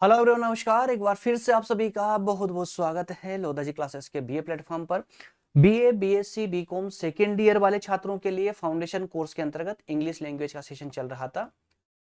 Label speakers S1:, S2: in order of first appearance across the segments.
S1: Hello everyone, नमस्कार। एक बार फिर से आप सभी का बहुत बहुत स्वागत है लोधाजी क्लासेस के बीए प्लेटफॉर्म पर। BA, BSc, BCom second year वाले छात्रों के लिए फाउंडेशन कोर्स के अंतर्गत इंग्लिश लैंग्वेज का सेशन चल रहा था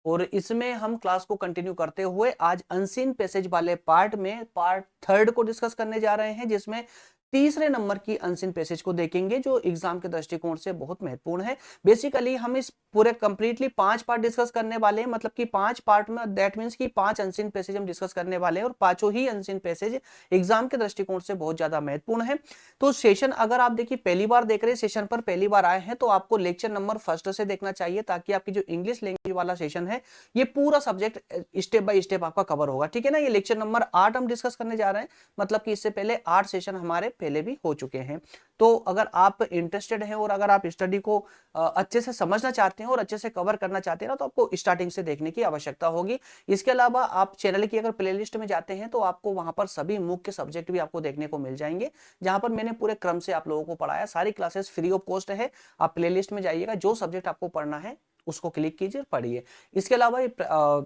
S1: और इसमें हम क्लास को कंटिन्यू करते हुए आज अनसीन पैसेज वाले पार्ट में पार्ट थर्ड को डिस्कस करने जा रहे हैं, जिसमें तीसरे नंबर की अनसीन पैसेज को देखेंगे जो एग्जाम के दृष्टिकोण से बहुत महत्वपूर्ण है। बेसिकली हम इस पूरे कंप्लीटली 5 पार्ट डिस्कस करने वाले हैं, मतलब कि 5 पार्ट में दैट मीन्स कि 5 अनसीन पैसेज हम डिस्कस करने वाले हैं और पांचों ही अनसीन पैसेज एग्जाम के दृष्टिकोण से बहुत ज्यादा महत्वपूर्ण है। तो सेशन अगर आप देखिए पहली बार देख रहे हैं, सेशन पर पहली बार आए हैं, तो आपको लेक्चर नंबर फर्स्ट से देखना चाहिए ताकि आपकी जो इंग्लिश लैंग्वेज वाला सेशन है ये पूरा सब्जेक्ट स्टेप बाय स्टेप आपका कवर होगा। ठीक है ना। ये लेक्चर नंबर 8 हम डिस्कस करने जा रहे हैं, मतलब कि इससे पहले 8 सेशन हमारे पहले भी हो चुके हैं। तो अगर आप इंटरेस्टेड हैं और अगर आप स्टडी को अच्छे से समझना चाहते हैं और अच्छे से कवर करना चाहते हैं ना, तो आपको स्टार्टिंग से देखने की आवश्यकता होगी। इसके अलावा आप चैनल की अगर प्लेलिस्ट में जाते हैं तो आपको वहां पर सभी मुख्य सब्जेक्ट भी आपको देखने को मिल जाएंगे, जहां पर मैंने पूरे क्रम से आप लोगों को पढ़ाया। सारी क्लासेस फ्री ऑफ कॉस्ट है। आप प्लेलिस्ट में जाइएगा, जो सब्जेक्ट आपको पढ़ना है उसको क्लिक कीजिए, पढ़िए। इसके अलावा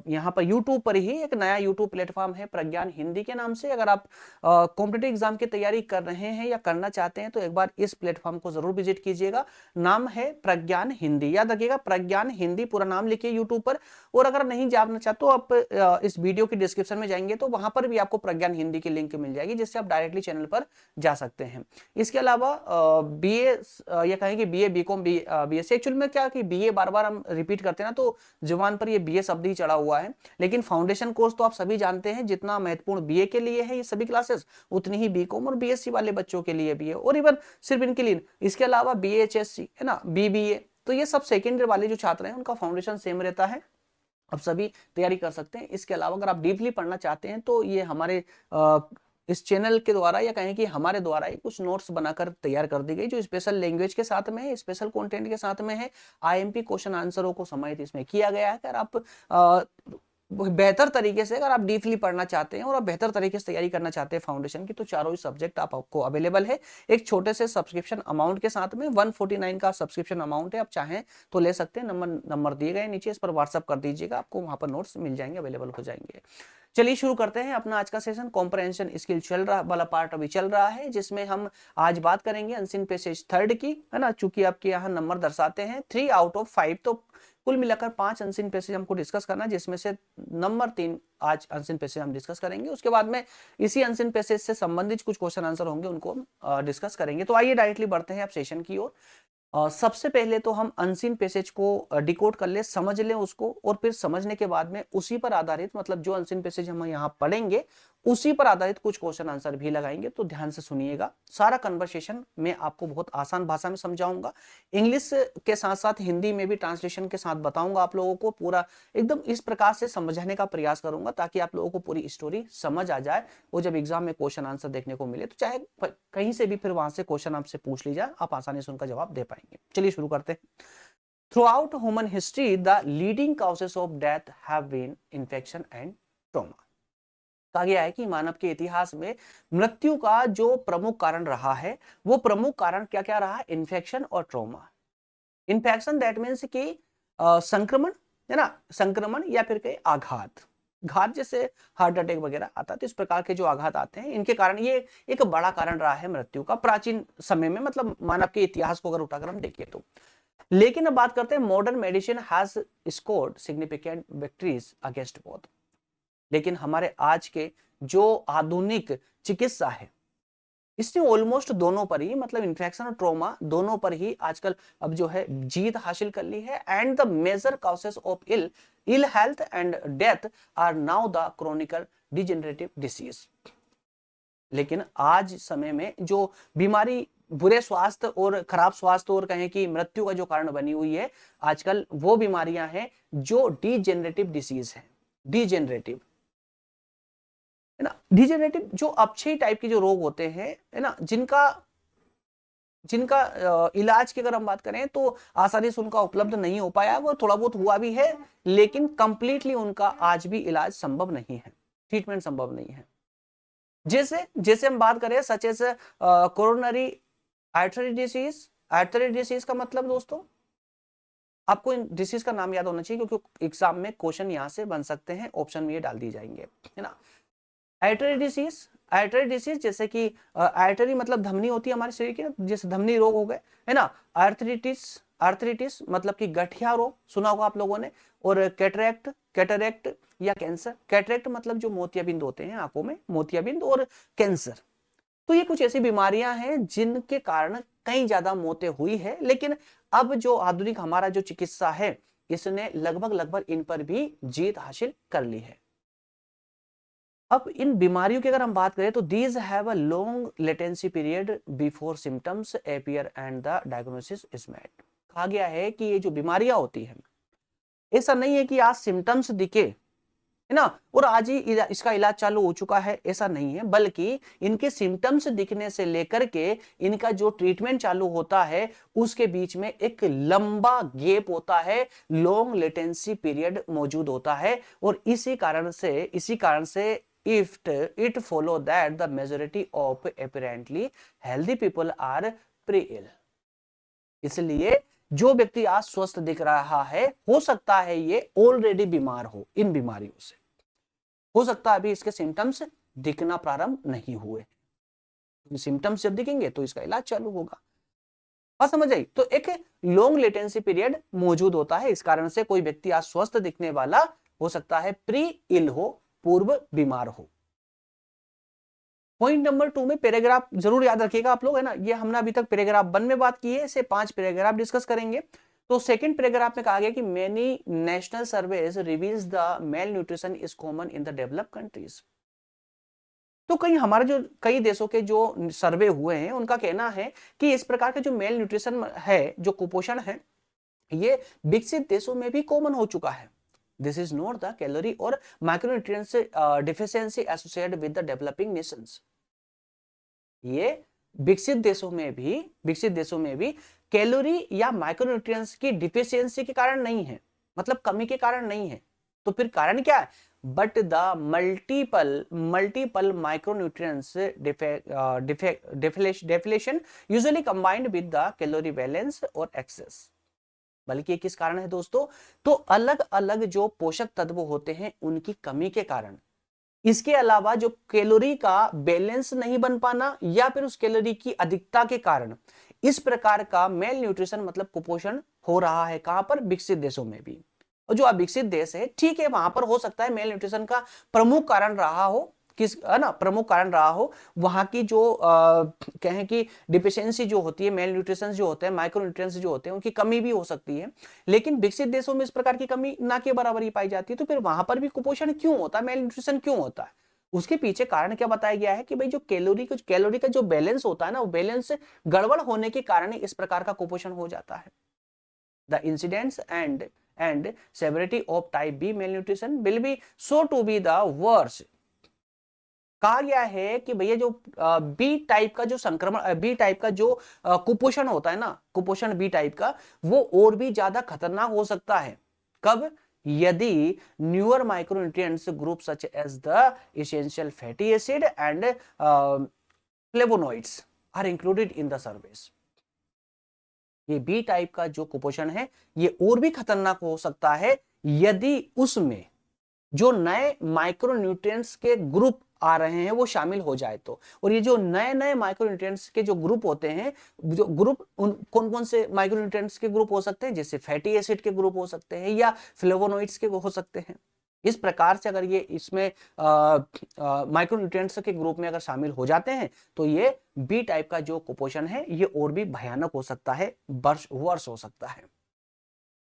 S1: यहाँ पर यूट्यूब पर ही एक नया यूट्यूब प्लेटफॉर्म है प्रज्ञान हिंदी के नाम से। अगर आप कॉम्पिटिटिव एग्जाम की तैयारी कर रहे हैं या करना चाहते हैं तो एक बार इस प्लेटफॉर्म को जरूर विजिट कीजिएगा। नाम है प्रज्ञान हिंदी, याद रखिएगा प्रज्ञान हिंदी, पूरा नाम लिखिए यूट्यूब पर। और अगर नहीं जानना चाहते तो आप इस वीडियो की डिस्क्रिप्शन में जाएंगे तो वहां पर भी आपको प्रज्ञान हिंदी की लिंक मिल जाएगी, जिससे आप डायरेक्टली चैनल पर जा सकते हैं। इसके अलावा बीए या कहेंगे बीए, बीकॉम, बीएससी, एक्चुअली में क्या कि बीए बार बार हम रिपीट करते हैं ना, तो जुबान पर ये बीए शब्द ही चढ़ा हुआ है। लेकिन फाउंडेशन कोर्स तो आप सभी जानते हैं, जितना महत्वपूर्ण बीए के लिए है ये सभी क्लासेस, उतनी ही बीकॉम और बीएससी वाले बच्चों के लिए भी है, और इवन सिर्फ इनके लिए। इसके अलावा बीएचएससी है ना, बीबीए, तो ये सब सेकेंड ईयर वाले जो छात्र हैं उनका फाउंडेशन सेम रहता है। अब सभी तैयारी कर सकते हैं। इसके अलावा अगर आप डीपली पढ़ना चाहते हैं तो ये हमारे इस चैनल के द्वारा या कहें कि हमारे द्वारा ही कुछ नोट्स बनाकर तैयार कर दी गई, जो स्पेशल लैंग्वेज के साथ में है, स्पेशल कंटेंट के साथ में है। आईएमपी क्वेश्चन आंसरों को समाहित इसमें किया गया है। अगर आप बेहतर तरीके से अगर आप डीपली पढ़ना चाहते हैं और आप बेहतर तरीके से तैयारी करना चाहते हैं फाउंडेशन की, तो चारों ही सब्जेक्ट आपको अवेलेबल है एक छोटे से सब्सक्रिप्शन अमाउंट के साथ में। 149 का सब्सक्रिप्शन अमाउंट है, आप चाहें तो ले सकते हैं। नंबर दिए गए नीचे, इस पर व्हाट्सअप कर दीजिएगा, आपको वहां पर नोट्स मिल जाएंगे, अवेलेबल हो जाएंगे। चलिए शुरू करते हैं अपना आज का सेशन। कॉम्प्रहेंशन स्किल चल रहा वाला पार्ट अभी चल रहा है, जिसमें हम आज बात करेंगे अनसीन पैसेज थर्ड की, है ना। चूंकि आपके यहाँ नंबर दर्शाते हैं 3 आउट ऑफ 5, तो कुल मिलाकर 5 अनसीन पैसेज हमको डिस्कस करना है, जिसमें से नंबर 3 आज अनसीन पैसेज हम डिस्कस करेंगे। उसके बाद में इसी अनसीन पैसेज से संबंधित कुछ क्वेश्चन आंसर होंगे, उनको हम डिस्कस करेंगे। तो आइए डायरेक्टली बढ़ते हैं आप सेशन की ओर। सबसे पहले तो हम अनसीन पैसेज को डिकोड कर ले, समझ लें उसको, और फिर समझने के बाद में उसी पर आधारित, मतलब जो अनसीन पैसेज हम यहाँ पढ़ेंगे उसी पर आधारित कुछ क्वेश्चन आंसर भी लगाएंगे। तो ध्यान से सुनिएगा। सारा कन्वर्सेशन मैं आपको बहुत आसान भाषा में समझाऊंगा, इंग्लिश के साथ साथ हिंदी में भी ट्रांसलेशन के साथ बताऊंगा आप लोगों को। पूरा एकदम इस प्रकार से समझाने का प्रयास करूंगा ताकि आप लोगों को पूरी स्टोरी समझ आ जाए, और जब एग्जाम में क्वेश्चन आंसर देखने को मिले तो चाहे कहीं से भी फिर वहां से क्वेश्चन आपसे पूछ ली जाए, आप आसानी से उनका जवाब दे पाएंगे। चलिए शुरू करते हैं। Throughout human history the leading causes of death have been infection and trauma. कहा गया है कि मानव के इतिहास में मृत्यु का जो प्रमुख कारण रहा है, वो प्रमुख कारण क्या क्या रहा है? इन्फेक्शन और ट्रॉमा। इन्फेक्शन दैट मीन्स कि संक्रमण, है ना, संक्रमण या फिर कहीं आघात, घात जैसे हार्ट अटैक वगैरह आता है, तो इस प्रकार के जो आघात आते हैं इनके कारण ये एक बड़ा कारण रहा है मृत्यु का प्राचीन समय में, मतलब मानव के इतिहास को अगर उठाकर हम देखें तो। लेकिन अब बात करते हैं modern medicine has scored significant victories against both. लेकिन हमारे आज के जो आधुनिक चिकित्सा है, इसने ऑलमोस्ट दोनों पर ही, मतलब इन्फेक्शन और ट्रोमा दोनों पर ही आजकल अब जो है जीत हासिल कर ली है। And the major causes of ill health and death are now the chronicle degenerative disease. लेकिन आज समय में जो बीमारी बुरे स्वास्थ्य और खराब स्वास्थ्य और कहें कि मृत्यु का जो कारण बनी हुई है आजकल, वो बीमारियां हैं जो डिजेनरेटिव डिसीज है। डिजेनरेटिव, है ना, डिजेनरेटिव जो अपक्षयी टाइप के जो रोग होते हैं, है ना, जिनका जिनका इलाज की अगर हम बात करें तो आसानी से उनका उपलब्ध नहीं हो पाया, वो थोड़ा बहुत हुआ भी है, लेकिन कंप्लीटली उनका आज भी इलाज संभव नहीं है, ट्रीटमेंट संभव नहीं है। जैसे जैसे हम बात करें such as coronary artery disease. Artery disease का मतलब दोस्तों आपको इन डिसीज का नाम याद होना चाहिए क्योंकि एग्जाम में क्वेश्चन यहां से बन सकते हैं, ऑप्शन में ये डाल दी जाएंगे, है ना। आर्टरी डिसीज, आर्टरी डिसीज जैसे कि आर्टरी मतलब धमनी होती है हमारे शरीर की, जैसे धमनी रोग हो गए, है ना। आर्थरिटिस, आर्थरिटिस मतलब कि गठिया रोग सुना होगा आप लोगों ने। और कैटरैक्ट, कैटरैक्ट या कैंसर, कैटरैक्ट मतलब जो मोतियाबिंद होते हैं आंखों में, मोतियाबिंद। और कैंसर, तो ये कुछ ऐसी बीमारियां हैं जिनके कारण कई ज्यादा मौतें हुई है, लेकिन अब जो आधुनिक हमारा जो चिकित्सा है इसने लगभग लगभग इन पर भी जीत हासिल कर ली है। अब इन बीमारियों की अगर हम बात करें तो these have a long latency period before symptoms appear and the diagnosis is made. कहा गया है कि ये जो बीमारियां होती हैं, ऐसा नहीं है कि आज सिम्टम्स दिखे, है ना, और आज ही इसका इलाज चालू हो चुका है, ऐसा नहीं है, बल्कि इनके सिम्टम्स दिखने से लेकर के इनका जो ट्रीटमेंट चालू होता है उसके बीच में एक लंबा गैप होता है, लॉन्ग लेटेंसी पीरियड मौजूद होता है। और इसी कारण से it follow that the majority of apparently healthy people are pre-ill। इसलिए जो व्यक्ति आज स्वस्थ दिख रहा है हो सकता है ये ऑलरेडी बीमार हो इन बीमारियों से, हो सकता है अभी इसके सिम्टम्स दिखना प्रारंभ नहीं हुए। सिम्टम्स जब दिखेंगे तो इसका इलाज चालू होगा। बात समझ आई। तो एक लॉन्ग लेटेंसी पीरियड मौजूद होता है, इस कारण से कोई व्यक्ति आज स्वस्थ दिखने वाला हो सकता है प्री इल हो, पूर्व बीमार हो। पॉइंट नंबर 2 में पैराग्राफ जरूर याद रखिएगा आप लोग, है ना। ये हमने अभी तक पैराग्राफ 1 में बात की है, इसे 5 पैराग्राफ डिस्कस करेंगे। तो सेकंड पैराग्राफ में कहा गया कि many national surveys reveals the mail nutrition is common in the developed countries. तो कई देशों के जो सर्वे हुए हैं उनका कहना है कि इस प्रकार का जो मेल न्यूट्रिशन है, जो कुपोषण है, ये विकसित देशों में भी कॉमन हो चुका है। This is not the calorie और micronutrients deficiency associated with the developing nations. ये विकसित देशों में भी कैलोरी या माइक्रोन्यूट्रिएंट्स की डिफिशियंसी के कारण नहीं है, मतलब कमी के कारण नहीं है। तो फिर कारण क्या है? But the multiple micronutrients depletion usually combined with the calorie balance और एक्सेस। बल्कि किस कारण है दोस्तों? तो अलग अलग जो पोषक तत्व होते हैं उनकी कमी के कारण, इसके अलावा जो कैलोरी का बैलेंस नहीं बन पाना या फिर उस कैलोरी की अधिकता के कारण इस प्रकार का मेल न्यूट्रिशन मतलब कुपोषण हो रहा है। कहां पर? विकसित देशों में भी। और जो अविकसित देश है, ठीक है, वहां पर हो सकता है मेल न्यूट्रिशन का प्रमुख कारण रहा हो, प्रमुख कारण रहा हो वहां की जो कहें कि डिफिशियंसी जो होती है, मेल न्यूट्रिशन जो होते हैं, माइक्रो न्यूट्रिएंट्स जो होते हैं, उनकी कमी भी हो सकती है। लेकिन विकसित देशों में इस प्रकार की कमी ना के बराबर ही पाई जाती है। तो फिर वहां पर भी कुपोषण क्यों होता है, मेल न्यूट्रिशन क्यों होता है? उसके पीछे कारण क्या बताया गया है कि भाई जो कैलोरी का जो बैलेंस होता है ना, वो बैलेंस गड़बड़ होने के कारण इस प्रकार का कुपोषण हो जाता है। The incidents and severity of type B malnutrition will be so to be the worst. कहा गया है कि भैया जो बी टाइप का जो संक्रमण, बी टाइप का जो कुपोषण होता है ना, कुपोषण बी टाइप का, वो और भी ज्यादा खतरनाक हो सकता है। कब? यदि newer micronutrients group such as the essential fatty acid and flavonoids are included in the service. ये बी टाइप का जो कुपोषण है ये और भी खतरनाक हो सकता है यदि उसमें जो नए माइक्रोन्यूट्रिएंट्स के ग्रुप आ रहे हैं वो शामिल हो जाए तो। और ये जो नए नए माइक्रोन्यूट्रिएंट्स के जो ग्रुप होते हैं, जो ग्रुप कौन कौन से माइक्रोन्यूट्रिएंट्स के ग्रुप हो सकते हैं? जैसे फैटी एसिड के ग्रुप हो सकते हैं या फ्लेवोनॉइड्स के हो सकते हैं। इस प्रकार से अगर ये इसमें माइक्रोन्यूट्रिएंट्स के ग्रुप में अगर शामिल हो जाते हैं तो ये बी टाइप का जो कुपोषण है ये और भी भयानक हो सकता है, वर्ष हो सकता है।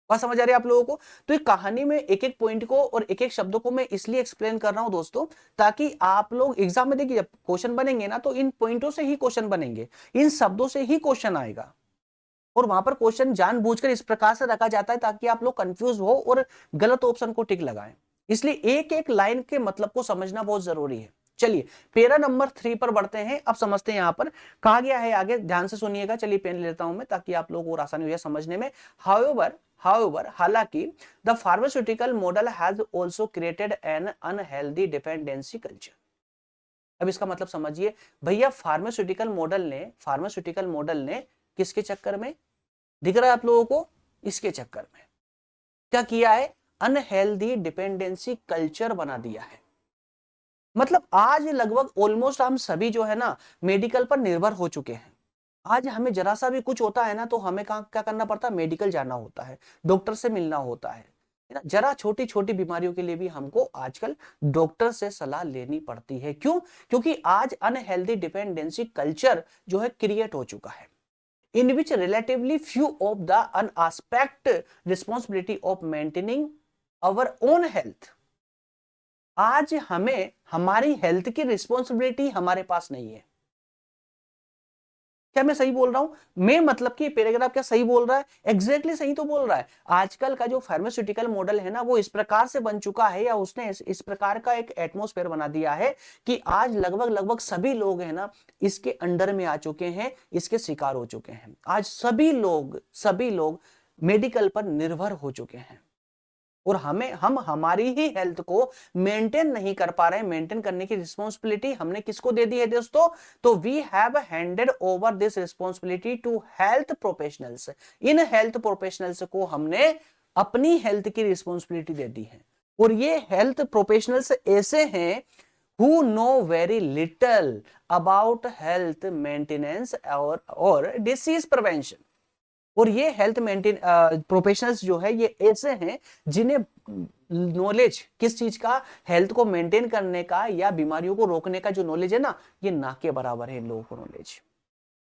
S1: बात समझ आ रही है आप लोगों को? तो ये कहानी में एक एक पॉइंट को और एक एक शब्दों को मैं इसलिए एक्सप्लेन कर रहा हूं दोस्तों, ताकि आप लोग एग्जाम में देखिए जब क्वेश्चन बनेंगे ना तो इन पॉइंटों से ही क्वेश्चन बनेंगे, इन शब्दों से ही क्वेश्चन आएगा। और वहां पर क्वेश्चन जानबूझकर इस प्रकार से रखा जाता है ताकि आप लोग कंफ्यूज हो और गलत ऑप्शन को टिक लगाएं। इसलिए एक एक लाइन के मतलब को समझना बहुत जरूरी है। चलिए पैरा नंबर 3 पर बढ़ते हैं। अब समझते हैं यहां पर कहा गया है, आगे ध्यान से सुनिएगा। चलिए पेन लेता हूं मैं ताकि आप लोग और आसानी हो जाए समझने में। हाउएवर हालांकि the pharmaceutical model has also created an unhealthy dependency culture. अब इसका मतलब समझिए भैया, फार्मास्यूटिकल मॉडल ने किसके चक्कर में दिख रहा है आप लोगों को? इसके चक्कर में। क्या किया है? अनहेल्दी डिपेंडेंसी कल्चर बना दिया है। मतलब आज लगभग ऑलमोस्ट हम सभी जो है ना मेडिकल पर निर्भर हो चुके हैं। आज हमें जरा सा भी कुछ होता है ना तो हमें क्या करना पड़ता है? मेडिकल जाना होता है, डॉक्टर से मिलना होता है ना। जरा छोटी छोटी बीमारियों के लिए भी हमको आजकल डॉक्टर से सलाह लेनी पड़ती है। क्यों? क्योंकि आज अनहेल्दी डिपेंडेंसी कल्चर जो है क्रिएट हो चुका है, in which relatively few of the unaspect responsibility of maintaining our own health। आज हमें हमारी हेल्थ की रिस्पॉन्सिबिलिटी हमारे पास नहीं है। क्या मैं सही बोल रहा हूं? मैं मतलब कि पैराग्राफ क्या सही बोल रहा है? एग्जैक्टली सही तो बोल रहा है। आजकल का जो फार्मास्यूटिकल मॉडल है ना वो इस प्रकार से बन चुका है, या उसने इस प्रकार का एक एटमॉस्फेयर बना दिया है कि आज लगभग लगभग सभी लोग हैं ना इसके अंडर में आ चुके हैं, इसके शिकार हो चुके हैं। आज सभी लोग मेडिकल पर निर्भर हो चुके हैं, और हम हमारी ही हेल्थ को मेंटेन नहीं कर पा रहे हैं। मेंटेन करने की रिस्पॉन्सिबिलिटी हमने किसको दे दी है दोस्तों? तो we have handed over this responsibility to health professionals. इन हेल्थ प्रोफेशनल्स को हमने अपनी हेल्थ की रिस्पॉन्सिबिलिटी दे दी है, और ये हेल्थ प्रोफेशनल्स ऐसे हैं who know very little about health maintenance और disease prevention। और ये हेल्थ मेंटेन प्रोफेशनल्स जो है ये ऐसे हैं जिन्हें नॉलेज किस चीज का? हेल्थ को मेंटेन करने का या बीमारियों को रोकने का जो नॉलेज है ना, ये ना के बराबर है इन लोगों को नॉलेज।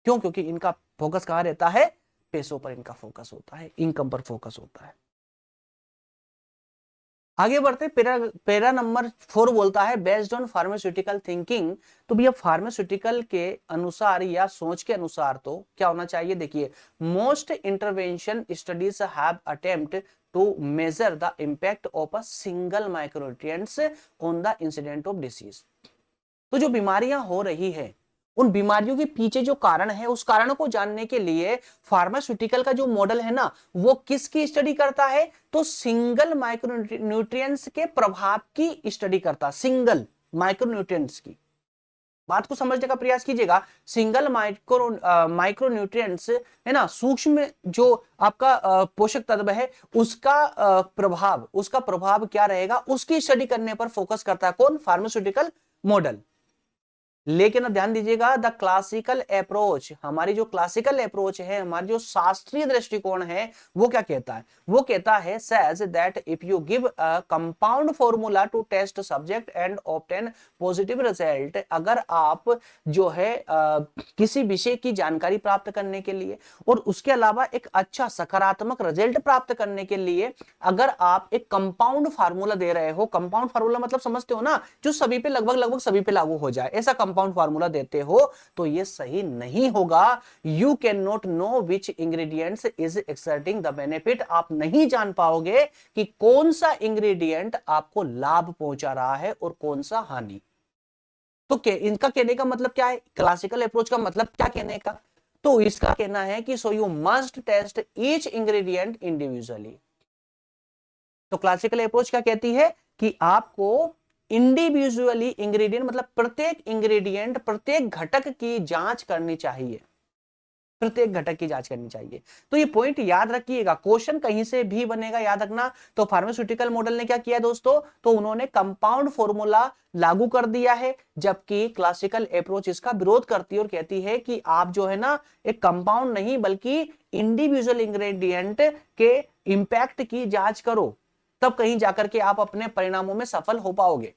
S1: क्यों? क्योंकि इनका फोकस कहां रहता है? पैसों पर इनका फोकस होता है, इनकम पर फोकस होता है। आगे बढ़ते पेरा नंबर 4 बोलता है बेस्ड ऑन फार्मास्यूटिकल थिंकिंग। तो भैया फार्मास्यूटिकल के अनुसार या सोच के अनुसार तो क्या होना चाहिए? देखिए, most intervention studies have attempt to measure the impact of a single micronutrients on the incident of disease. तो जो बीमारियां हो रही है उन बीमारियों के पीछे जो कारण है उस कारण को जानने के लिए फार्मास्यूटिकल का जो मॉडल है ना वो किसकी स्टडी करता है? तो सिंगल माइक्रोन्यूट्रिएंट्स के प्रभाव की स्टडी करता है। सिंगल माइक्रोन्यूट्रिएंट्स की बात को समझने का प्रयास कीजिएगा। सिंगल माइक्रोन्यूट्रिएंट्स है ना, सूक्ष्म जो आपका पोषक तत्व है उसका प्रभाव क्या रहेगा उसकी स्टडी करने पर फोकस करता है कौन? Pharmaceutical model. लेकिन अब ध्यान दीजिएगा, द क्लासिकल अप्रोच, हमारी जो क्लासिकल अप्रोच है, हमारी जो शास्त्रीय दृष्टिकोण है, वो क्या कहता है? वो कहता है says that if you give a compound formula to test subject and obtain positive result. अगर आप जो है किसी विषय की जानकारी प्राप्त करने के लिए और उसके अलावा एक अच्छा सकारात्मक रिजल्ट प्राप्त करने के लिए अगर आप एक कंपाउंड फार्मूला दे रहे हो, कंपाउंड फार्मूला मतलब समझते हो ना, जो सभी पे लगभग सभी पे लागू हो जाए, ऐसा कंपाउंड फार्मूला देते हो, तो ये सही नहीं होगा। You can not know which ingredients is exerting the benefit. आप नहीं जान पाओगे कि कौन सा इंग्रेडिएंट आपको लाभ पहुंचा रहा है और कौन सा हानि। तो इनका कहने का मतलब क्या है? क्लासिकल अप्रोच का मतलब क्या कहने का? तो इसका कहना है कि so you must test each ingredient individually. तो क्लासिकल अप्रोच क्या कहती है कि आपको इंडिविजुअली इंग्रेडिएंट मतलब प्रत्येक इंग्रेडिएंट, प्रत्येक घटक की जांच करनी चाहिए, प्रत्येक घटक की जांच करनी चाहिए। तो ये पॉइंट याद रखिएगा, क्वेश्चन कहीं से भी बनेगा, याद रखना। तो फार्मास्यूटिकल मॉडल ने क्या किया दोस्तों? तो उन्होंने कंपाउंड फॉर्मूला लागू कर दिया है, जबकि क्लासिकल अप्रोच इसका विरोध करती है और कहती है कि आप जो है ना एक कंपाउंड नहीं बल्कि इंडिविजुअल इंग्रेडिएंट के इंपैक्ट की जांच करो, तब कहीं जाकर के आप अपने परिणामों में सफल हो पाओगे।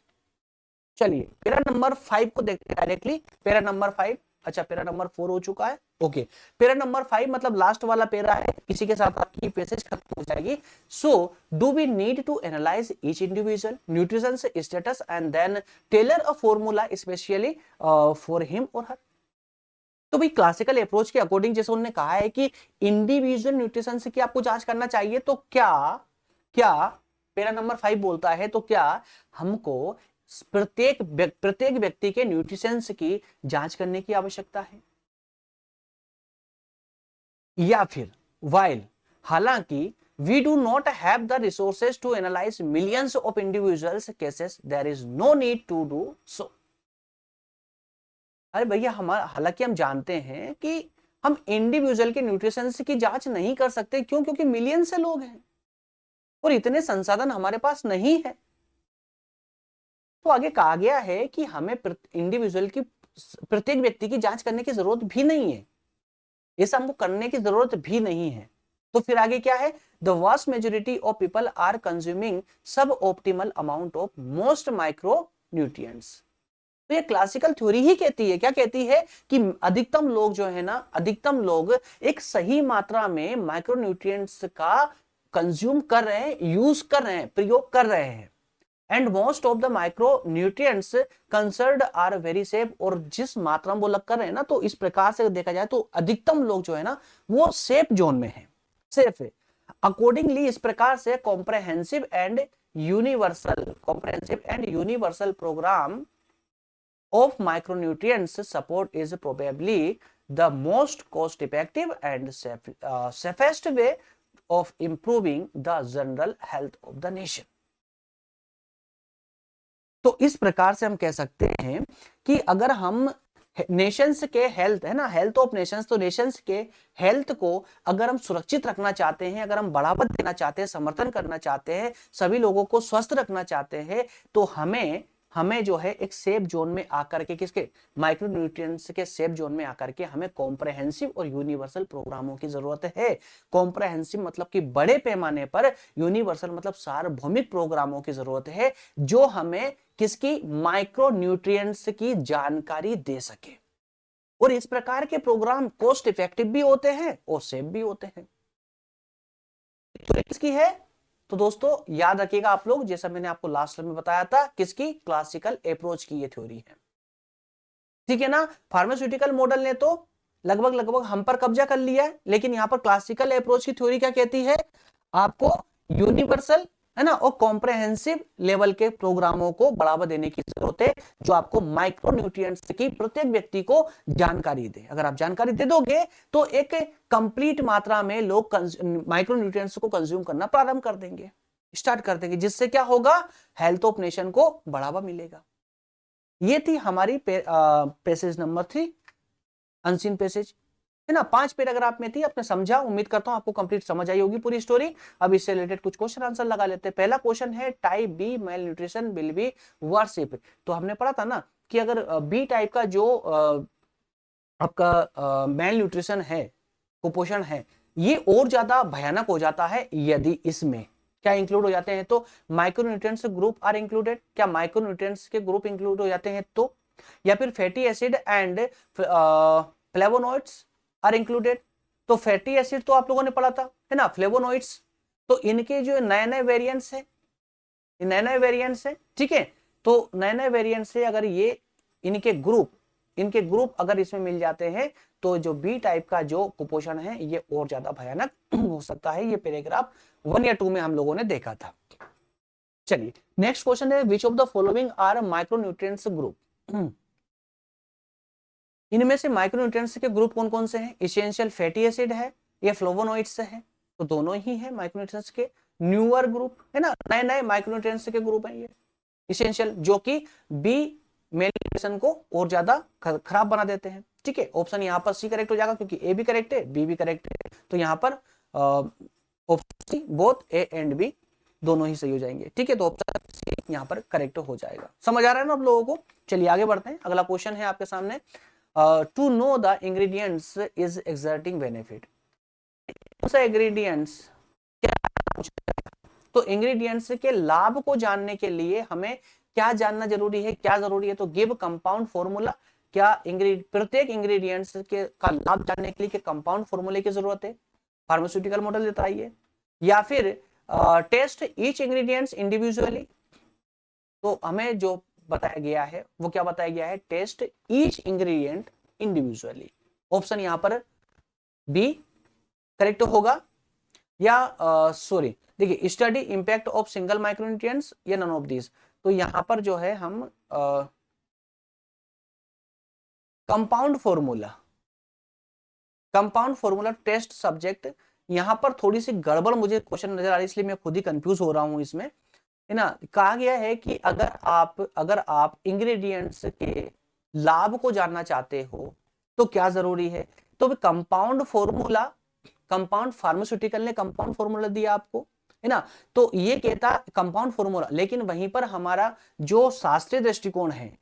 S1: चलिए पेरा नंबर 5 को देखते हैं डायरेक्टली। पेरा नंबर 5, अच्छा पेरा नंबर 4 हो चुका है, ओके। पेरा नंबर 5 मतलब लास्ट वाला पेरा है, इसी के साथ आपकी पैसेज खत्म हो जाएगी। So do we need to analyse each individual nutrition status and then tailor a formula specially for him और हर। तो भाई क्लासिकल अप्रोच के अकॉर्डिंग जैसे उन्होंने कहा है कि इंडिविजुअल न्यूट्रिशन की आपको जांच करना चाहिए, तो क्या क्या पेरा नंबर 5 बोलता है तो क्या हमको प्रत्येक व्यक्ति के न्यूट्रिशन की जांच करने की आवश्यकता है? या फिर वाइल हालांकि we do not have the resources to analyse millions of individuals cases there is no need to do so. अरे भैया हमारा हालांकि हम जानते हैं कि हम इंडिविजुअल के न्यूट्रिशन की जांच नहीं कर सकते, क्यों? क्योंकि मिलियन से लोग हैं। और इतने संसाधन हमारे पास नहीं है। तो आगे कहा गया है कि हमें इंडिविजुअल की, प्रत्येक व्यक्ति की जांच करने की जरूरत भी नहीं है, ऐसा हमको करने की जरूरत भी नहीं है। तो फिर आगे क्या है, the vast majority of people are consuming suboptimal amount of most micronutrients. तो ये क्लासिकल थ्योरी ही कहती है, क्या कहती है कि अधिकतम लोग जो है ना, अधिकतम लोग एक सही मात्रा में माइक्रोन्यूट्रिएंट्स का कंज्यूम कर रहे हैं, यूज कर रहे हैं, प्रयोग कर रहे हैं। And most of the micronutrients concerned are very safe, और जिस मात्रा में वो लग कर रहे हैं ना, तो इस प्रकार से देखा जाए तो अधिकतम लोग जो है ना वो सेफ जोन में है, सेफ है। अकॉर्डिंगली इस प्रकार से comprehensive and universal programme of micronutrients support is probably the most cost effective and safest way of improving the general health of the nation। तो इस प्रकार से हम कह सकते हैं कि अगर हम नेशंस के हेल्थ है ना, हेल्थ ऑफ नेशंस, तो नेशंस के हेल्थ को अगर हम सुरक्षित रखना चाहते हैं, अगर हम बढ़ावा देना चाहते हैं, समर्थन करना चाहते हैं, सभी लोगों को स्वस्थ रखना चाहते हैं, तो हमें जो है एक सेफ जोन में आकर के, किसके, माइक्रोन्यूट्रिएंट्स के सेफ जोन में आकर के हमें कॉम्प्रहेंसिव और यूनिवर्सल प्रोग्रामों की जरूरत है। कॉम्प्रहेंसिव मतलब कि बड़े पैमाने पर, यूनिवर्सल मतलब सार्वभौमिक प्रोग्रामों की जरूरत है जो हमें किसकी, माइक्रोन्यूट्रिएंट्स की जानकारी दे सके। और इस प्रकार के प्रोग्राम कॉस्ट इफेक्टिव भी होते हैं और सेफ भी होते हैं। तो किसकी है, तो दोस्तों याद रखिएगा आप लोग, जैसा मैंने आपको लास्ट में बताया था, किसकी, क्लासिकल अप्रोच की ये थ्योरी है, ठीक है ना। फार्मास्यूटिकल मॉडल ने तो लगभग हम पर कब्जा कर लिया है, लेकिन यहां पर क्लासिकल अप्रोच की थ्योरी क्या कहती है, आपको यूनिवर्सल है ना और कॉम्प्रहेंसिव लेवल के प्रोग्रामों को बढ़ावा देने की जरूरत है, जो आपको माइक्रोन्यूट्रिएंट्स की प्रत्येक व्यक्ति को जानकारी दे। अगर आप जानकारी दे दोगे तो एक कंप्लीट मात्रा में लोग माइक्रोन्यूट्रिएंट्स को कंज्यूम करना प्रारंभ कर देंगे, स्टार्ट कर देंगे, जिससे क्या होगा, हेल्थ ऑफ नेशन को बढ़ावा मिलेगा। ये थी हमारी पैसेज नंबर 3, अनसीन पैसेज, है ना। 5 पैराग्राफ में थी, आपने समझा, उम्मीद करता हूं आपको कंप्लीट समझ आई होगी पूरी स्टोरी। अब इससे रिलेटेड कुछ क्वेश्चन आंसर लगा लेते हैं। पहला क्वेश्चन है, type B malnutrition will be worship. तो हमने पढ़ा था ना कि अगर बी टाइप का जो आपका मेल न्यूट्रिशन है, कुपोषण है, ये और ज्यादा भयानक हो जाता है यदि इसमें क्या इंक्लूड हो जाते हैं, तो माइक्रोन्यूट्रिएंट्स ग्रुप आर इंक्लूडेड, क्या माइक्रोन्यूट्रिएंट्स के ग्रुप इंक्लूड हो जाते हैं तो, या फिर fatty acid and flavonoids are included. तो फैटी एसिड तो आप लोगों ने पढ़ा था, है ना, फ्लेवोनॉइड्स, तो इनके जो नए नए वेरिएंट्स है, नए नए वेरिएंट्स है, ठीक है। तो नए नए वेरिएंट्स से अगर ये इनके ग्रुप अगर इसमें मिल जाते हैं, तो जो बी टाइप का जो कुपोषण है ये और ज्यादा भयानक हो सकता है। ये पैराग्राफ 1 या 2 में हम लोगों ने देखा था। चलिए नेक्स्ट क्वेश्चन है, which of the following are micronutrients group. इनमें से माइक्रोन्यूट्रिएंट्स के ग्रुप कौन कौन से हैं, एसेंशियल फैटी एसिड है या फ्लेवोनॉइड्स है, तो दोनों ही है माइक्रोन्यूट्रिएंट्स के। न्यूअर ग्रुप है ना, नए नए माइक्रोन्यूट्रिएंट्स के ग्रुप हैं ये एसेंशियल, जो कि बी मेल न्यूट्रिशन को और ज्यादा खराब बना देते हैं, ठीक है। ऑप्शन यहाँ पर सी करेक्ट हो जाएगा, क्योंकि ए भी करेक्ट है, बी भी करेक्ट है, तो यहाँ पर option C, both A and B दोनों ही सही हो जाएंगे, ठीक है। तो ऑप्शन सी यहाँ पर करेक्ट हो जाएगा। समझ आ रहा है ना आप लोगों को। चलिए आगे बढ़ते हैं, अगला क्वेश्चन है आपके सामने, to know the ingredients is exerting benefit. Ingredients क्या, तो इंग्रेडिएंट्स के लाभ को जानने के लिए हमें क्या जानना जरूरी है, क्या जरूरी है, तो गिव कंपाउंड फॉर्मूला। क्या प्रत्येक इंग्रेडिएंट्स के का लाभ जानने के लिए कंपाउंड फॉर्मूले की जरूरत है, फार्मास्यूटिकल मॉडल देता है ये, या फिर टेस्ट ईच इंग्रेडिएंट्स इंडिविजुअली। तो हमें जो बताया गया है वो क्या बताया गया है, test each ingredient individually. Option यहां पर बी करेक्ट होगा, या सॉरी देखिए, study impact of single micronutrients या नन ऑफ दिस। तो यहां पर जो है हम कंपाउंड फॉर्मूला टेस्ट सब्जेक्ट, यहां पर थोड़ी सी गड़बड़ मुझे क्वेश्चन नजर आ रही है, इसलिए मैं खुद ही कंफ्यूज हो रहा हूं इसमें, है ना। कहा गया है कि अगर आप इंग्रेडिएंट्स के लाभ को जानना चाहते हो तो क्या जरूरी है, तो कंपाउंड फार्मास्यूटिकल ने कंपाउंड फॉर्मूला दिया आपको, है ना। तो ये कहता कंपाउंड फॉर्मूला, लेकिन वहीं पर हमारा जो शास्त्रीय दृष्टिकोण है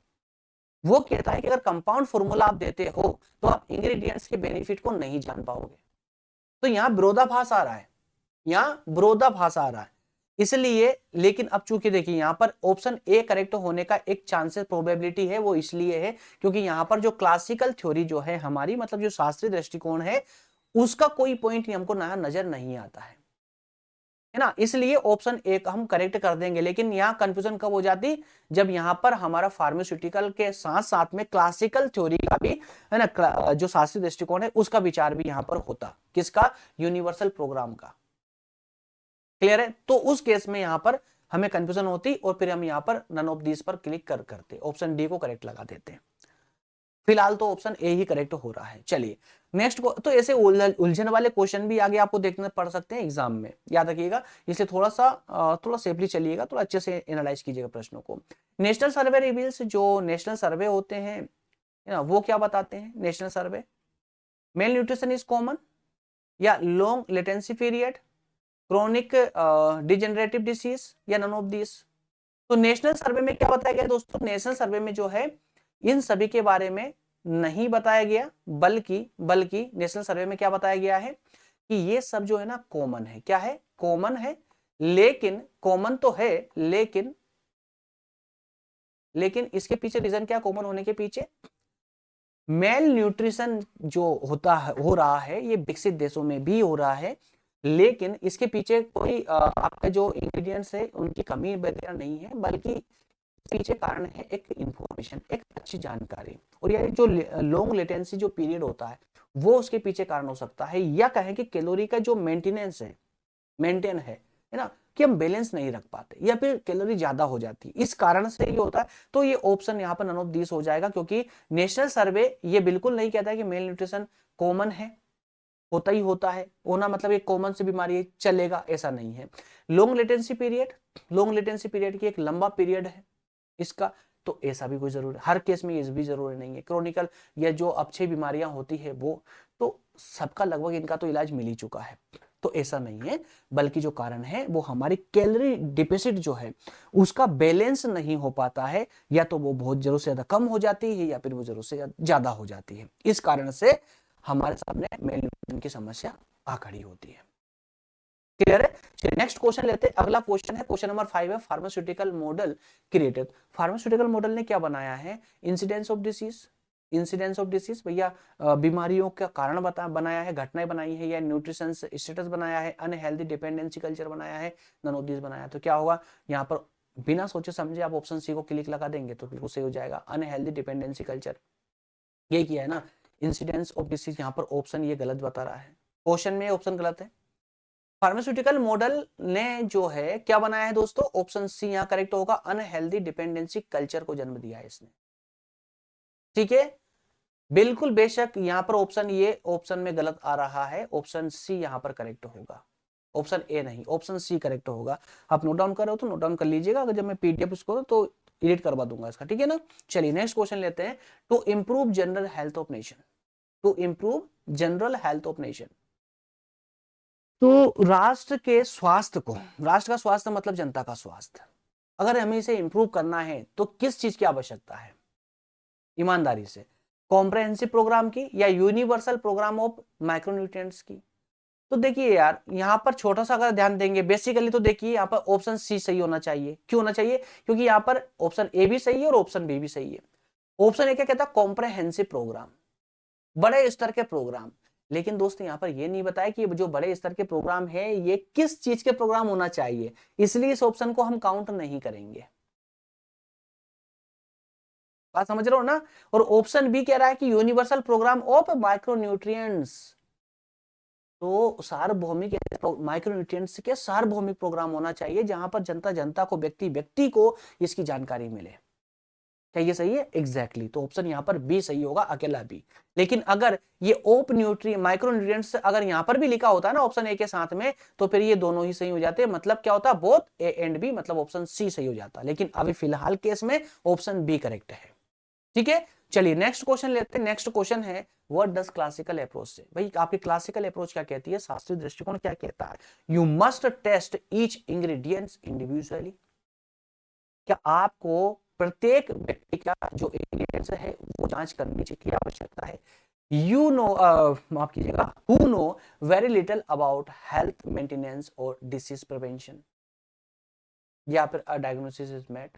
S1: वो कहता है कि अगर कंपाउंड फॉर्मूला आप देते हो तो आप इंग्रेडिएंट्स के बेनिफिट को नहीं जान पाओगे। तो यहां विरोधाभास आ रहा है, यहां विरोधाभास आ रहा है इसलिए। लेकिन अब चूंकि देखिए यहां पर ऑप्शन ए करेक्ट होने का एक चांसेस प्रोबेबिलिटी है, वो इसलिए है क्योंकि यहां पर जो क्लासिकल थ्योरी जो है हमारी, मतलब जो शास्त्रीय दृष्टिकोण है, उसका कोई पॉइंट हमको नजर नहीं आता है ना। इसलिए ऑप्शन ए का हम करेक्ट कर देंगे। लेकिन यहां कंफ्यूजन कब हो जाती, जब यहां पर हमारा फार्मास्यूटिकल के साथ साथ में क्लासिकल थ्योरी का भी, है ना, जो शास्त्रीय दृष्टिकोण है उसका विचार भी यहां पर होता, किसका, यूनिवर्सल प्रोग्राम का। क्लियर है। तो उस केस में यहां पर हमें कंफ्यूजन होती और फिर हम यहां पर नन ऑफ दीस पर क्लिक करते ऑप्शन डी को करेक्ट लगा देते हैं। फिलहाल तो ऑप्शन ए ही करेक्ट हो रहा है। चलिए नेक्स्ट को, तो ऐसे उलझन वाले क्वेश्चन भी आगे आपको देखने पड़ सकते हैं एग्जाम में, याद रखिएगा। इसलिए थोड़ा सेफली चलिएगा, थोड़ा अच्छे से एनालाइज कीजिएगा प्रश्नों को। नेशनल सर्वे रिवील्स, जो नेशनल सर्वे होते हैं ना, वो क्या बताते हैं national survey, malnutrition is common, या long latency period, chronic degenerative disease, या नन ऑफ दिस। तो नेशनल सर्वे में क्या बताया गया दोस्तों, नेशनल सर्वे में जो है इन सभी के बारे में नहीं बताया गया, बल्कि नेशनल सर्वे में क्या बताया गया है कि ये सब जो है ना कॉमन है। क्या है, कॉमन है, लेकिन कॉमन तो है, लेकिन इसके पीछे रीजन क्या, कॉमन होने के पीछे मेल न्यूट्रिशन जो हो रहा है, ये विकसित देशों में भी हो रहा है, लेकिन इसके पीछे कोई आपका जो इंग्रेडिएंट्स है उनकी कमी वगैरह नहीं है, बल्कि पीछे कारण है एक इंफॉर्मेशन, एक अच्छी जानकारी। और ये जो लॉन्ग लेटेंसी जो पीरियड होता है वो उसके पीछे कारण हो सकता है, या कहें कि कैलोरी का जो मेंटेनेंस है, मेंटेन है ना, कि हम बैलेंस नहीं रख पाते या फिर कैलोरी ज्यादा हो जाती है, इस कारण से ये होता है। तो ये ऑप्शन यहाँ पर नन ऑफ दिस हो जाएगा, क्योंकि नेशनल सर्वे ये बिल्कुल नहीं कहता है कि मेल न्यूट्रिशन कॉमन है, होता ही होता है, होना मतलब एक कॉमन सी बीमारी है, चलेगा, ऐसा नहीं है। Long latency period, long latency period की एक लंबा पीरियड है इसका, तो ऐसा भी कोई जरूरी, हर केस में ये भी जरूरी नहीं है। क्रोनिकल या जो अपक्षय बीमारियां होती है वो तो सबका लगभग इनका तो इलाज मिल ही चुका है, तो ऐसा नहीं है। बल्कि जो कारण है वो हमारी कैलोरी डिफिसिट जो है उसका बैलेंस नहीं हो पाता है, या तो वो बहुत जरूरत से ज्यादा कम हो जाती है या फिर वो जरूरत से ज्यादा हो जाती है। इस कारण से हमारे सामने मेल न्यूट्रिशन की समस्या आ खड़ी होती है। क्लियर है। चलिए नेक्स्ट क्वेश्चन लेते हैं। अगला क्वेश्चन है, क्वेश्चन नंबर 5 है, pharmaceutical model created. Pharmaceutical model ने क्या बनाया है, incidence of disease, incidence of disease भैया बीमारियों का कारण बनाया है, घटनाएं बनाई है, या न्यूट्रिशन स्टेटस बनाया है, अनहेल्दी डिपेंडेंसी कल्चर बनाया है, नन ऑफ दिस बनाया है। तो क्या होगा यहाँ पर, बिना सोचे समझे आप ऑप्शन सी को क्लिक लगा देंगे तो बिल्कुल सही हो जाएगा, अनहेल्दी डिपेंडेंसी कल्चर। ये किया है ना, इंसिडेंस ऑफ डिसीज, यहाँ पर ऑप्शन ये गलत बता रहा है, क्वेश्चन में ऑप्शन गलत है। फार्मास्यूटिकल मॉडल ने जो है क्या बनाया है दोस्तों, ऑप्शन सी यहां करेक्ट होगा, अनहेल्दी डिपेंडेंसी कल्चर को जन्म दिया है इसने। ठीक है, बिल्कुल बेशक यहां पर ऑप्शन ये ऑप्शन में गलत आ रहा है, ऑप्शन सी यहां पर करेक्ट होगा, ऑप्शन ए नहीं, ऑप्शन सी करेक्ट होगा। आप नोट डाउन कर रहे हो तो नोट डाउन कर लीजिएगा, अगर जब मैं पीडीएफ उसको तो एडिट करवा दूंगा इसका, ठीक है ना। चलिए नेक्स्ट क्वेश्चन लेते हैं, to improve general health of nation, to improve general health of nation. तो राष्ट्र के स्वास्थ्य को, राष्ट्र का स्वास्थ्य मतलब जनता का स्वास्थ्य, अगर हमें इसे इंप्रूव करना है तो किस चीज की आवश्यकता है, ईमानदारी से, कॉम्प्रहेंसिव प्रोग्राम की या यूनिवर्सल प्रोग्राम ऑफ माइक्रोन्यूट्रिएंट्स की। तो देखिए यार यहां पर छोटा सा अगर ध्यान देंगे, बेसिकली तो देखिए यहाँ पर ऑप्शन सी सही होना चाहिए। क्यों होना चाहिए, क्योंकि यहाँ पर ऑप्शन ए भी सही है और ऑप्शन बी भी सही है। ऑप्शन ए क्या कहता है, कॉम्प्रहेंसिव प्रोग्राम, बड़े स्तर के प्रोग्राम। लेकिन दोस्त यहाँ पर ये नहीं बताया कि जो बड़े स्तर के प्रोग्राम है ये किस चीज के प्रोग्राम होना चाहिए, इसलिए इस ऑप्शन को हम काउंट नहीं करेंगे। बात समझ रहे हो ना। और ऑप्शन बी कह रहा है कि यूनिवर्सल प्रोग्राम ऑफ माइक्रोन्यूट्रिएंट्स, तो सार्वभौमिक माइक्रोन्यूट्रिएंट्स के सार्वभौमिक प्रोग्राम होना चाहिए, जहां पर जनता को, व्यक्ति व्यक्ति को इसकी जानकारी मिले। क्या ये सही है, एग्जैक्टली तो ऑप्शन यहाँ पर बी सही होगा, अकेला बी। लेकिन अगर ये ओप न्यूट्री माइक्रोन्यूट्रिएंट्स अगर यहाँ पर भी लिखा होता है ना ऑप्शन ए के साथ में, तो फिर ये दोनों ही सही हो जाते हैं, मतलब क्या होता है, बोथ ए एंड बी, मतलब ऑप्शन सी सही हो जाता। लेकिन अभी फिलहाल केस में ऑप्शन बी करेक्ट है। ठीक है, चलिए नेक्स्ट क्वेश्चन लेते हैं। नेक्स्ट क्वेश्चन है व्हाट डज क्लासिकल अप्रोच से, भाई आपकी क्लासिकल अप्रोच क्या कहती है, शास्त्रीय दृष्टिकोण क्या कहता है। You must test each ingredients individually, क्या आपको प्रत्येक व्यक्ति का जो इंग्रेडिएंट्स है वो जांच करने की आवश्यकता है। यू नो, माफ कीजिएगा, who know very little about health maintenance और डिसीज प्रिवेंशन, या फिर डायग्नोसिस इज मेड,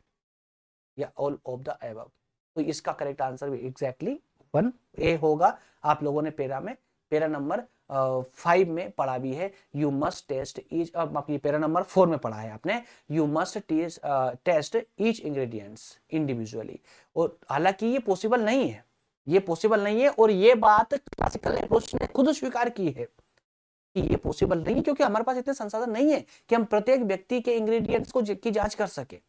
S1: या ऑल ऑफ द अबव। तो इसका करेक्ट आंसर भी एग्जैक्टली 1A होगा। आप लोगों ने पेरा नंबर 5 में पढ़ा भी है। यू मस्ट टेस्ट ईच, आपकी पेरा नंबर 4 में पढ़ा है आपने, you must test each ingredients individually. और हालांकि ये पॉसिबल नहीं है, ये पॉसिबल नहीं है, और ये बात क्लासिकल अप्रोच ने खुद स्वीकार की है कि ये पॉसिबल नहीं है, क्योंकि हमारे पास इतने संसाधन नहीं है कि हम प्रत्येक व्यक्ति के इंग्रेडिएंट्स को की जांच कर सके।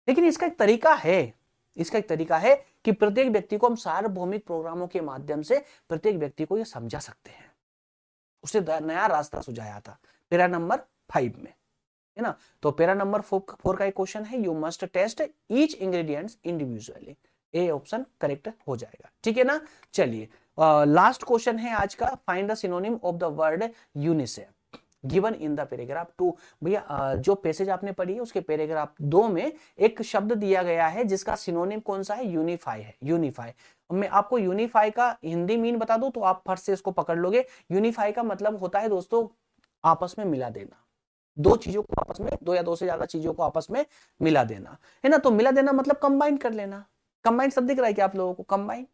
S1: लेकिन इसका एक तरीका है, इसका एक तरीका है कि प्रत्येक व्यक्ति को हम सार्वभौमिक प्रोग्रामों के माध्यम से प्रत्येक व्यक्ति को ये समझा सकते हैं। उसे नया रास्ता सुझाया था पेरा नंबर 5 में, है ना। तो पेरा नंबर 4 का एक क्वेश्चन है, you must test each ingredients individually. A option correct हो जाएगा, ठीक है ना। चलिए लास्ट क्वेश्चन है आज का, find the synonym of the word UNICEF given in the paragraph 2। भैया जो पैसेज आपने पढ़ी है उसके पैराग्राफ 2 में एक शब्द दिया गया है जिसका सिनोनिम कौन सा है, यूनिफाई है, यूनिफाई। मैं आपको यूनिफाई का हिंदी मीन बता दूं तो आप फट से इसको पकड़ लोगे। यूनिफाई का मतलब होता है दोस्तों आपस में मिला देना, दो चीजों को आपस में, दो या दो से ज्यादा चीजों को आपस में मिला देना, है ना। तो मिला देना मतलब कंबाइन कर लेना। कंबाइन शब्द दिख रहा है क्या आप लोगों को, कंबाइन,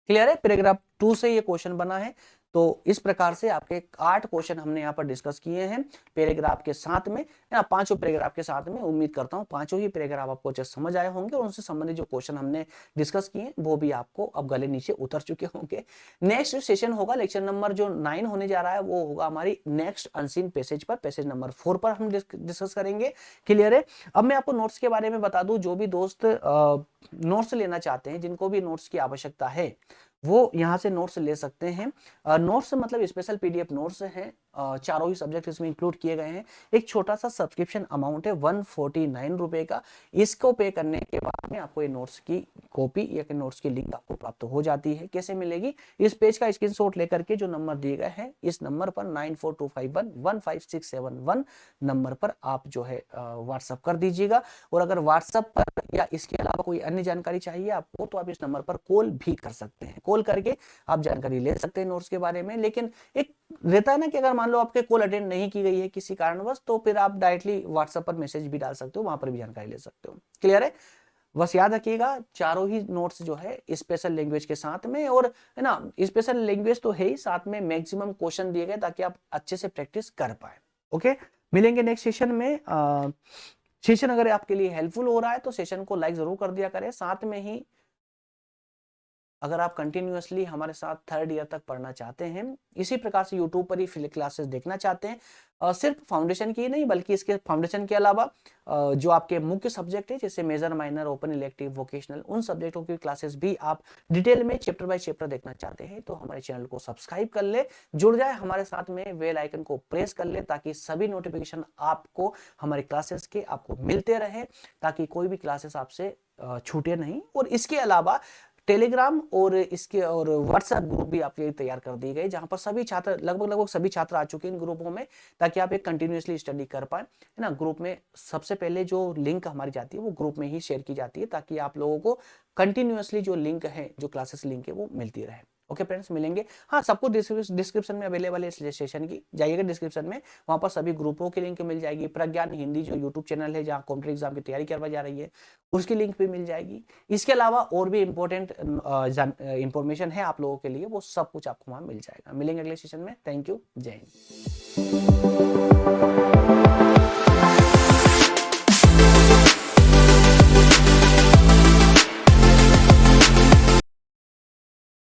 S1: क्लियर है। पैराग्राफ 2 से ये क्वेश्चन बना है। तो इस प्रकार से आपके 8 क्वेश्चन हमने यहाँ पर डिस्कस किए हैं पैराग्राफ के साथ में, या पांचों पैराग्राफ के साथ में। उम्मीद करता हूँ पांचों ही पैराग्राफ आपको अच्छे समझ आए होंगे और उनसे संबंधित जो क्वेश्चन हमने डिस्कस किए वो भी आपको अब गले नीचे उतर चुके होंगे। नेक्स्ट सेशन होगा, लेक्चर नंबर जो 9 होने जा रहा है वो होगा हमारी नेक्स्ट अनसीन पैसेज पर, पैसेज नंबर 4 पर हम डिस्कस करेंगे, क्लियर है। अब मैं आपको नोट्स के बारे में बता दूं, जो भी दोस्त नोट्स लेना चाहते हैं, जिनको भी नोट्स की आवश्यकता है वो यहाँ से नोट्स ले सकते हैं। नोट्स मतलब स्पेशल पीडीएफ नोट्स हैं, चारों ही सब्जेक्ट इसमें इंक्लूड किए गए हैं। एक छोटा सा सब्सक्रिप्शन अमाउंट है 149 रुपए का, इसको पे करने के बाद में आपको ये नोट्स की कॉपी या नोट्स की लिंक आपको प्राप्त हो जाती है। कैसे मिलेगी, इस पेज का स्क्रीनशॉट लेकर के जो नंबर दिए गए हैं इस नंबर पर 9425115671 नंबर पर आप जो है व्हाट्सअप कर दीजिएगा। और अगर व्हाट्सअप पर या इसके अलावा कोई अन्य जानकारी चाहिए आपको तो आप इस नंबर पर कॉल भी कर सकते हैं, कॉल करके आप जानकारी ले सकते हैं नोट्स के बारे में। लेकिन एक रहता है ना कि अगर मान लो आपके कॉल अटेंड नहीं की गई है किसी कारणवश, तो फिर आप डायरेक्टली व्हाट्सएप पर मैसेज भी डाल सकते हो, वहां पर भी जानकारी ले सकते हो, क्लियर है। बस याद रखिएगा चारों ही नोट्स जो है स्पेशल लैंग्वेज के साथ में, और है ना स्पेशल लैंग्वेज तो है ही, साथ में मैक्सिमम क्वेश्चन दिए गए ताकि आप अच्छे से प्रैक्टिस कर पाए। ओके, मिलेंगे नेक्स्ट सेशन में। सेशन अगर आपके लिए हेल्पफुल हो रहा है तो सेशन को लाइक जरूर कर दिया करें। साथ में ही अगर आप कंटिन्यूअसली हमारे साथ 3rd ईयर तक पढ़ना चाहते हैं, इसी प्रकार से यूट्यूब पर ही फ्री क्लासेस देखना चाहते हैं, सिर्फ फाउंडेशन की नहीं बल्कि इसके फाउंडेशन के अलावा जो आपके मुख्य सब्जेक्ट है जैसे major, minor, open, elective, vocational, उन सब्जेक्टों की क्लासेस भी आप डिटेल में चैप्टर बाय चैप्टर देखना चाहते हैं तो हमारे चैनल को सब्सक्राइब कर ले, जुड़ जाए हमारे साथ में, बेल आइकन को प्रेस कर ले ताकि सभी नोटिफिकेशन आपको हमारे क्लासेस के आपको मिलते रहे, ताकि कोई भी क्लासेस आपसे छूटे नहीं। और इसके अलावा टेलीग्राम और इसके और व्हाट्सएप ग्रुप भी आपके लिए तैयार कर दिए गए, जहां पर सभी छात्र लगभग सभी छात्र आ चुके हैं इन ग्रुपों में, ताकि आप एक कंटिन्यूअसली स्टडी कर पाए, है ना। ग्रुप में सबसे पहले जो लिंक हमारी जाती है वो ग्रुप में ही शेयर की जाती है ताकि आप लोगों को कंटिन्यूअसली जो लिंक है, जो क्लासेस लिंक है वो मिलती रहे। ओके फ्रेंड्स, मिलेंगे। हाँ, सबको डिस्क्रिप्शन में अवेलेबल है इस सेशन की, जाइएगा डिस्क्रिप्शन में, वहां पर सभी ग्रुपों की लिंक मिल जाएगी। प्रज्ञान हिंदी जो यूट्यूब चैनल है जहाँ कॉम्पिटिटिव एग्जाम की तैयारी करवाई जा रही है उसकी लिंक भी मिल जाएगी। इसके अलावा और भी इंपॉर्टेंट इंफॉर्मेशन है आप लोगों के लिए, वो सब कुछ आपको वहां मिल जाएगा। मिलेंगे अगले सेशन में। थैंक यू, जय हिंद।